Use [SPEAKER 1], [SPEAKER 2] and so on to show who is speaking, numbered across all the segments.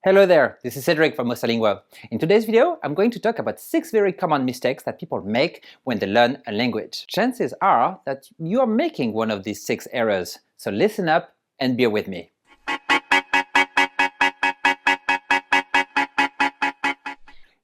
[SPEAKER 1] Hello there, this is Cédric from MosaLingua. In today's video, I'm going to talk about 6 very common mistakes that people make when they learn a language. Chances are that you are making one of these 6 errors, so listen up and bear with me.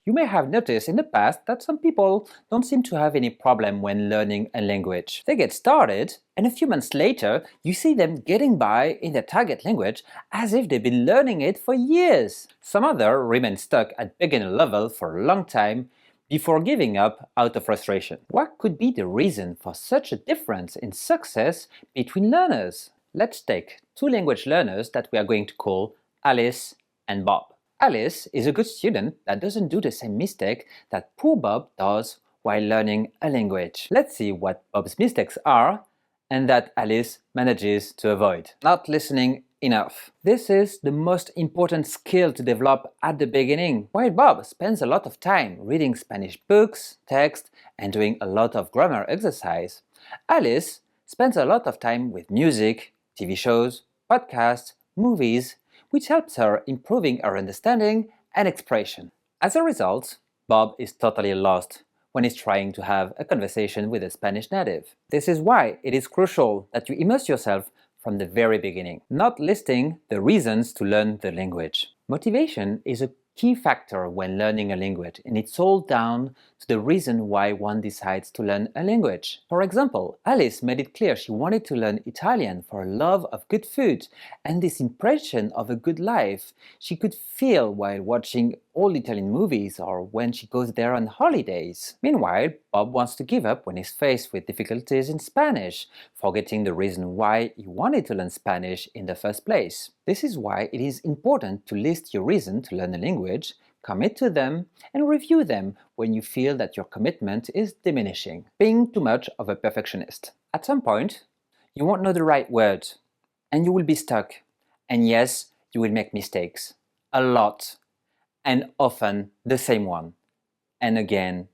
[SPEAKER 1] You may have noticed in the past that some people don't seem to have any problem when learning a language. They get started, and a few months later, you see them getting by in their target language as if they've been learning it for years. Some others remain stuck at beginner level for a long time before giving up out of frustration. What could be the reason for such a difference in success between learners? Let's take 2 language learners that we are going to call Alice and Bob. Alice is a good student that doesn't do the same mistake that poor Bob does while learning a language. Let's see what Bob's mistakes are and that Alice manages to avoid. Not listening enough. This is the most important skill to develop at the beginning. While Bob spends a lot of time reading Spanish books, text, and doing a lot of grammar exercise, Alice spends a lot of time with music, TV shows, podcasts, movies, which helps her improving her understanding and expression. As a result, Bob is totally lost when he's trying to have a conversation with a Spanish native. This is why it is crucial that you immerse yourself from the very beginning, not listing the reasons to learn the language. Motivation is a key factor when learning a language, and it's all down to the reason why one decides to learn a language. For example, Alice made it clear she wanted to learn Italian for a love of good food and this impression of a good life she could feel while watching old Italian movies or when she goes there on holidays. Meanwhile, Bob wants to give up when he's faced with difficulties in Spanish, forgetting the reason why he wanted to learn Spanish in the first place. This is why it is important to list your reason to learn a language, commit to them, and review them when you feel that your commitment is diminishing. Being too much of a perfectionist. At some point, you won't know the right words, and you will be stuck. And yes, you will make mistakes. A lot. And often the same one. And again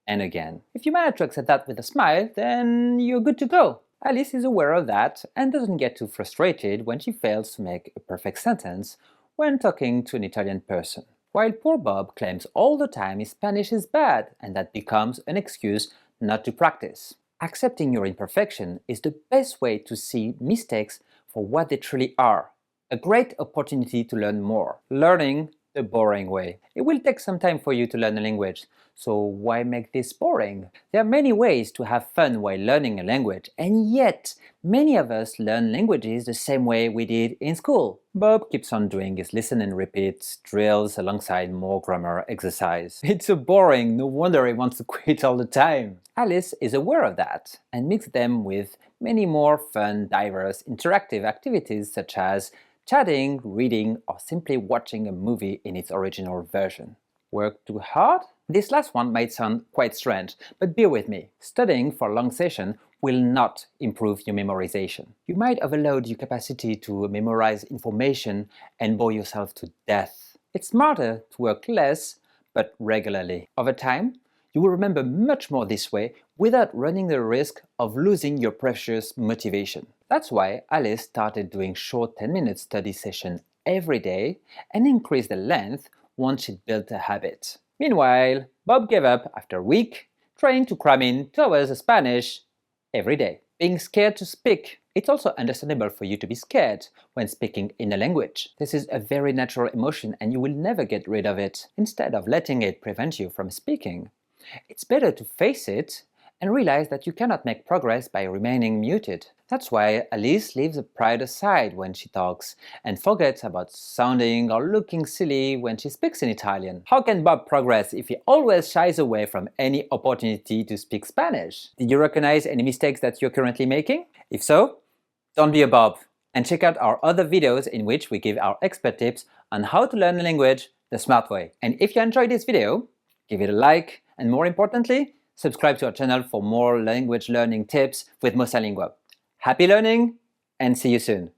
[SPEAKER 1] and again. If you manage to accept that with a smile, then you're good to go. Alice is aware of that and doesn't get too frustrated when she fails to make a perfect sentence when talking to an Italian person. While poor Bob claims all the time his Spanish is bad, and that becomes an excuse not to practice. Accepting your imperfection is the best way to see mistakes for what they truly are. A great opportunity to learn more. Learning the boring way. It will take some time for you to learn a language, so why make this boring? There are many ways to have fun while learning a language, and yet many of us learn languages the same way we did in school. Bob keeps on doing his listen and repeat drills alongside more grammar exercise. It's so boring, no wonder he wants to quit all the time. Alice is aware of that and mixes them with many more fun, diverse, interactive activities such as chatting, reading, or simply watching a movie in its original version. Work too hard? This last one might sound quite strange, but bear with me. Studying for a long session will not improve your memorization. You might overload your capacity to memorize information and bore yourself to death. It's smarter to work less, but regularly. Over time, you will remember much more this way without running the risk of losing your precious motivation. That's why Alice started doing short 10-minute study sessions every day and increased the length once she'd built a habit. Meanwhile, Bob gave up after a week, trying to cram in 2 hours of Spanish every day. Being scared to speak. It's also understandable for you to be scared when speaking in a language. This is a very natural emotion and you will never get rid of it. Instead of letting it prevent you from speaking, it's better to face it and realize that you cannot make progress by remaining muted. That's why Alice leaves her pride aside when she talks and forgets about sounding or looking silly when she speaks in Italian. How can Bob progress if he always shies away from any opportunity to speak Spanish? Did you recognize any mistakes that you're currently making? If so, don't be a Bob and check out our other videos in which we give our expert tips on how to learn a language the smart way. And if you enjoyed this video, give it a like, and more importantly, subscribe to our channel for more language learning tips with MosaLingua. Happy learning, and see you soon!